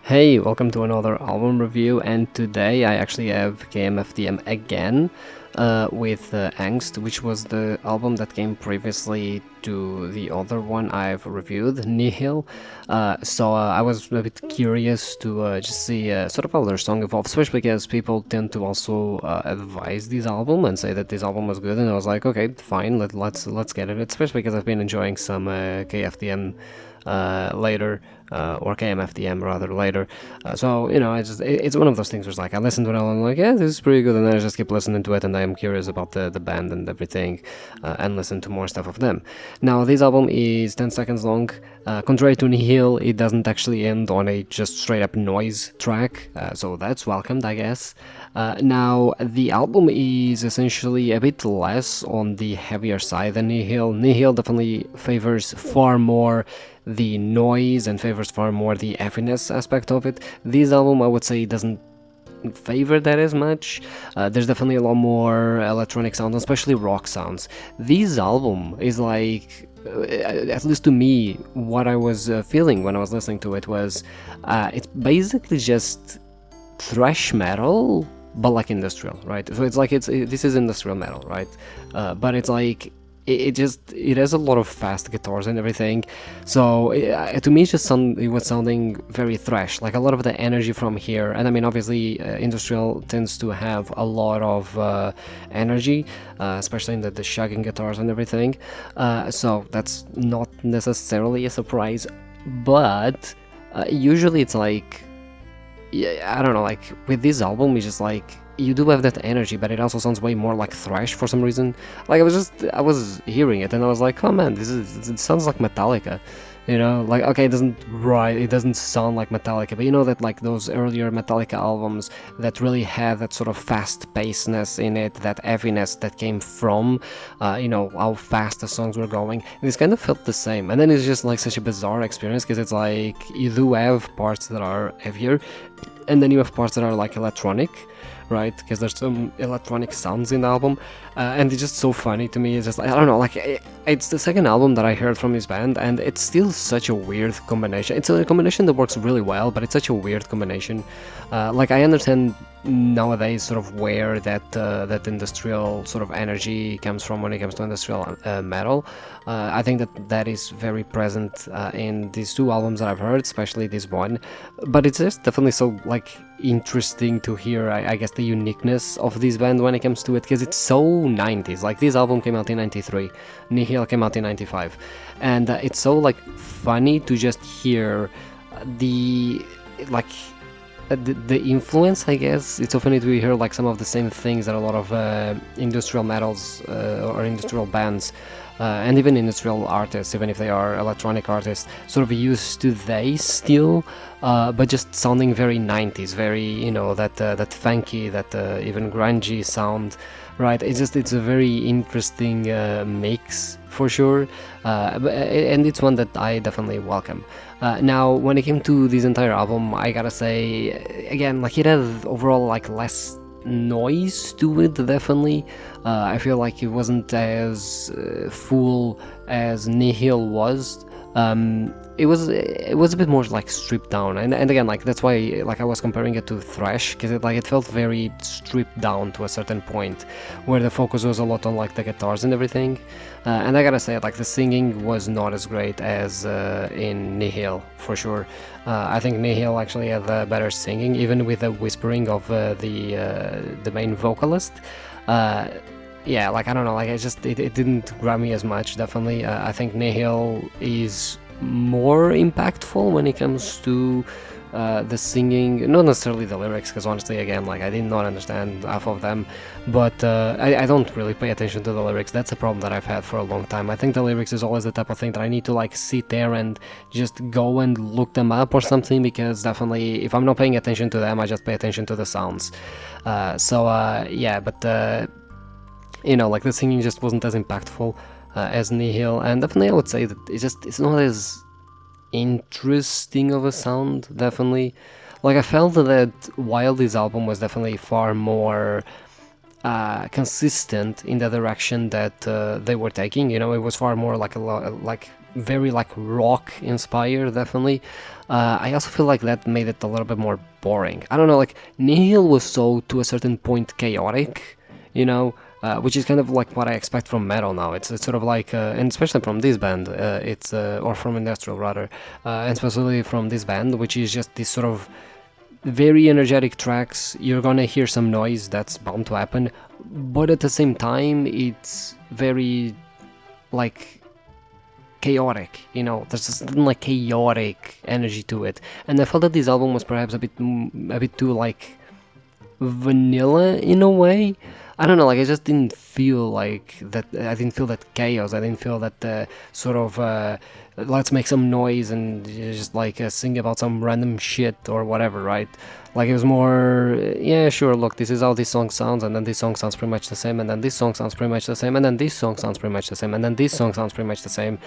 Hey, welcome to another album review, and today I actually have KMFDM again with Angst, which was the album that came previously to the other one I've reviewed, Nihil. I was a bit curious to just see sort of how their song evolved, especially because people tend to also advise this album and say that this album was good, and I was like, okay, fine, let's get it, especially because I've been enjoying some KFDM later, or KMFDM rather later. It's one of those things where it's like I listen to it and I'm like, yeah, this is pretty good, and then I just keep listening to it, and I'm curious about the band and everything, and listen to more stuff of them. Now, this album is 10 seconds long. Contrary to Nihil, it doesn't actually end on a just straight up noise track, so that's welcomed, I guess. Now, the album is essentially a bit less on the heavier side than Nihil. Nihil definitely favors far more the noise and favors far more the heaviness aspect of it. This album, I would say, doesn't favor that as much. There's definitely a lot more electronic sounds, especially rock sounds. This album is like, at least to me, what I was feeling when I was listening to it was it's basically just thrash metal, but like industrial, right? So it's like this is industrial metal, right? But it's like it has a lot of fast guitars and everything, so to me it was sounding very thrash, like a lot of the energy from here. And I mean, obviously industrial tends to have a lot of energy, especially in the shagging guitars and everything, so that's not necessarily a surprise, but usually it's like, yeah, I don't know, like with this album it's just like you do have that energy, but it also sounds way more like thrash for some reason. Like I was hearing it and I was like, oh man, it sounds like Metallica, you know? Like, okay, it doesn't sound like Metallica, but you know that like those earlier Metallica albums that really had that sort of fast pacedness in it, that heaviness that came from how fast the songs were going. This kind of felt the same, and then it's just like such a bizarre experience because it's like you do have parts that are heavier, and then you have parts that are like electronic, right? Because there's some electronic sounds in the album, and it's just so funny to me. It's just, I don't know, like it's the second album that I heard from his band, and it's still such a weird combination. It's a combination that works really well, but it's such a weird combination. Like, I understand nowadays sort of where that industrial sort of energy comes from when it comes to industrial metal. I think that is very present in these two albums that I've heard, especially this one. But it's just definitely so like interesting to hear, I guess, the uniqueness of this band when it comes to it, because it's so 90s. Like, this album came out in 93, Nihil came out in 95, and it's so like funny to just hear the like the influence, I guess. It's so funny to hear like some of the same things that a lot of industrial metals or industrial bands and even industrial artists, even if they are electronic artists, sort of used to they still, but just sounding very 90s, very, that funky, that even grungy sound, right? It's a very interesting mix for sure, and it's one that I definitely welcome. Now, when it came to this entire album, I gotta say, again, like, it had overall like less noise to it, definitely. I feel like it wasn't as full as Nihil was. It was a bit more like stripped down, and again, like, that's why, like, I was comparing it to thrash, because it felt very stripped down to a certain point, where the focus was a lot on like the guitars and everything. And I gotta say, like, the singing was not as great as in Nihil, for sure. I think Nihil actually had better singing, even with the whispering of the main vocalist. Yeah, like, I don't know, like, it didn't grab me as much, definitely. I think Nihil is more impactful when it comes to the singing, not necessarily the lyrics, because honestly, again, like, I did not understand half of them, but I don't really pay attention to the lyrics. That's a problem that I've had for a long time. I think the lyrics is always the type of thing that I need to like sit there and just go and look them up or something, because definitely if I'm not paying attention to them, I just pay attention to the sounds. Yeah, but like, the singing just wasn't as impactful as Nihil, and definitely I would say that it's not as interesting of a sound, definitely. Like, I felt that while this album was definitely far more consistent in the direction that they were taking, it was far more like very like rock inspired, definitely. I also feel like that made it a little bit more boring. I don't know, like Nihil was so to a certain point chaotic, you know, which is kind of like what I expect from metal now. It's sort of like, and especially from this band, or from industrial rather, and especially from this band, which is just this sort of very energetic tracks. You're gonna hear some noise, that's bound to happen, but at the same time, it's very like chaotic, you know. There's a certain like chaotic energy to it, and I felt that this album was perhaps a bit too like vanilla in a way. I don't know, like I just didn't feel like that. I didn't feel that chaos. I didn't feel that sort of let's make some noise and just like sing about some random shit or whatever, right? Like it was more, yeah, sure. Look, this is how this song sounds, and then this song sounds pretty much the same, and then this song sounds pretty much the same, and then this song sounds pretty much the same, and then this song sounds pretty much the same.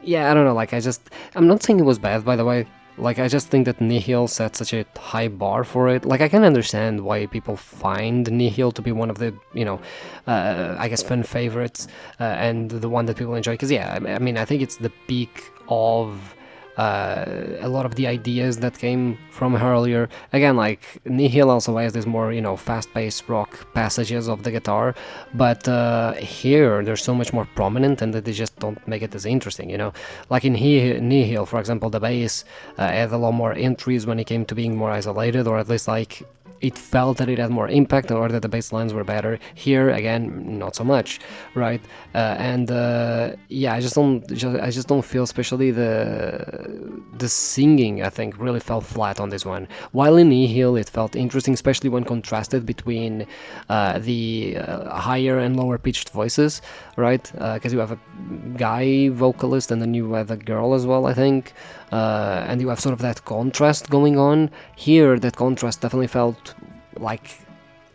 Yeah, I don't know. Like I'm not saying it was bad, by the way. Like, I just think that Nihil set such a high bar for it. Like, I can understand why people find Nihil to be one of the, you know, I guess fan favorites, and the one that people enjoy. Because, yeah, I mean, I think it's the peak of a lot of the ideas that came from her earlier. Again, like, Nihil also has this more, you know, fast-paced rock passages of the guitar, but here they're so much more prominent, and that they just don't make it as interesting, you know. Like in Nihil, for example, the bass had a lot more entries when it came to being more isolated, or at least like it felt that it had more impact, or that the bass lines were better. Here, again, not so much, right? Yeah, I just don't feel, especially the singing, I think, really fell flat on this one. While in Nihil, it felt interesting, especially when contrasted between the higher and lower pitched voices, right? Because you have a guy vocalist and then you have a girl as well, I think. And you have sort of that contrast going on. Here, that contrast definitely felt like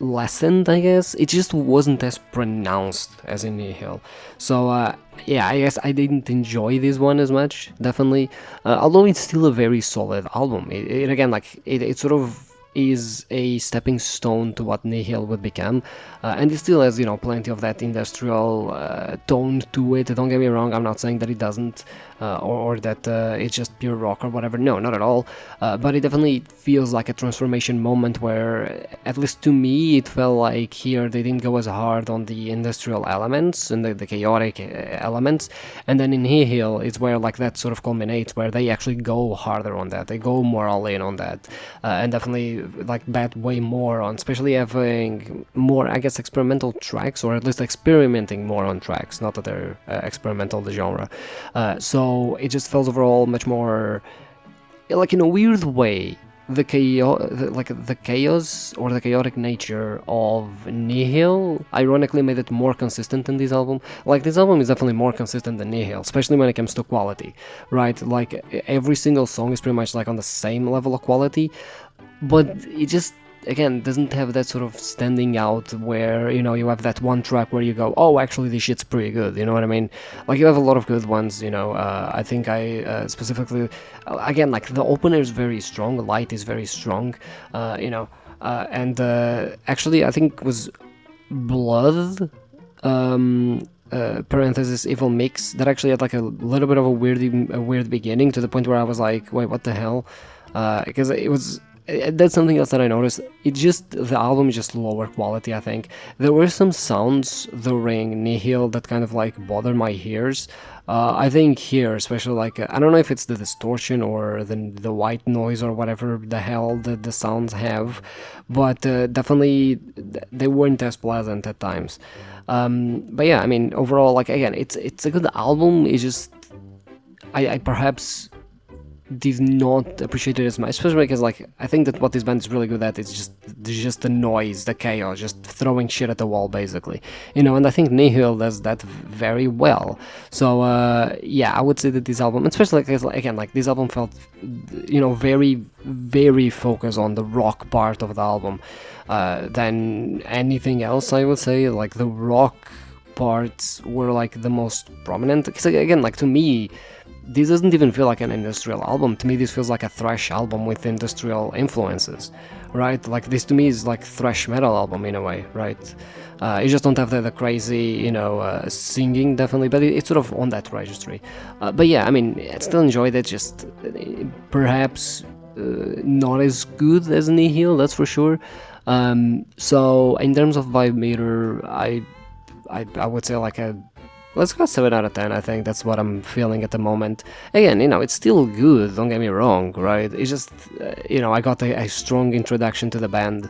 lessened, I guess. It just wasn't as pronounced as in Nihil. So, yeah, I guess I didn't enjoy this one as much, definitely. Although it's still a very solid album. It again, like, it sort of is a stepping stone to what Nihil would become, and it still has, you know, plenty of that industrial tone to it. Don't get me wrong, I'm not saying that it doesn't, or that it's just pure rock or whatever. No, not at all. But it definitely feels like a transformation moment where, at least to me, it felt like here they didn't go as hard on the industrial elements and the chaotic elements, and then in Nihil it's where like that sort of culminates, where they actually go harder on that. They go more all in on that, and definitely like bet way more on, especially having more, I guess, experimental tracks, or at least experimenting more on tracks. Not that they're experimental, the genre. So it just feels overall much more, like, in a weird way, the chaos or the chaotic nature of Nihil ironically made it more consistent in this album. Like, this album is definitely more consistent than Nihil, especially when it comes to quality, right? Like, every single song is pretty much like on the same level of quality, but it just, again, doesn't have that sort of standing out where, you know, you have that one track where you go, oh, actually this shit's pretty good, you know what I mean? Like, you have a lot of good ones, you know. I think I specifically, again, like, the opener is very strong, Light is very strong, you know, and actually I think was Blood, parenthesis Evil Mix, that actually had like a little bit of a weird beginning, to the point where I was like, wait, what the hell? Because it was, that's something else that I noticed. The album is just lower quality, I think. There were some sounds during Nihil that kind of like bother my ears. I think here, especially, like, I don't know if it's the distortion or the white noise or whatever the hell the sounds have, but definitely they weren't as pleasant at times. But yeah, I mean, overall, like, again, it's a good album. It's just, I perhaps did not appreciate it as much, especially because, like, I think that what this band is really good at is just the noise, the chaos, just throwing shit at the wall, basically, you know. And I think Nihil does that very well. So yeah, I would say that this album, especially because, again, like, this album felt, you know, very, very focused on the rock part of the album than anything else. I would say, like, the rock parts were like the most prominent, because, again, like, to me, this doesn't even feel like an industrial album. To me, this feels like a thrash album with industrial influences, right? Like this to me is like thrash metal album in a way, right? You just don't have the crazy, singing definitely, but it's sort of on that registry. But yeah, I mean, I still enjoyed it. Just perhaps not as good as Nihil, that's for sure. So in terms of vibe meter, I would say like a, let's go 7 out of 10. I think that's what I'm feeling at the moment. Again, it's still good, don't get me wrong, right? It's just, I got a strong introduction to the band.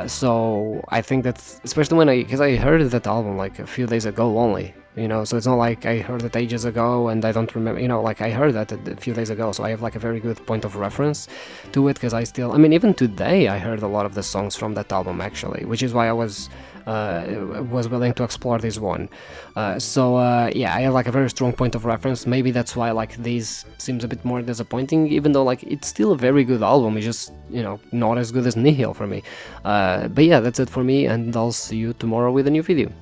So I think that, especially because I heard that album like a few days ago only, so it's not like I heard it ages ago and I don't remember, like I heard that a few days ago, so I have like a very good point of reference to it, because I mean, even today I heard a lot of the songs from that album actually, which is why I was willing to explore this one. Yeah, I have like a very strong point of reference. Maybe that's why like this seems a bit more disappointing, even though like it's still a very good album. It's just not as good as Nihil for me. But yeah, that's it for me, and I'll see you tomorrow with a new video.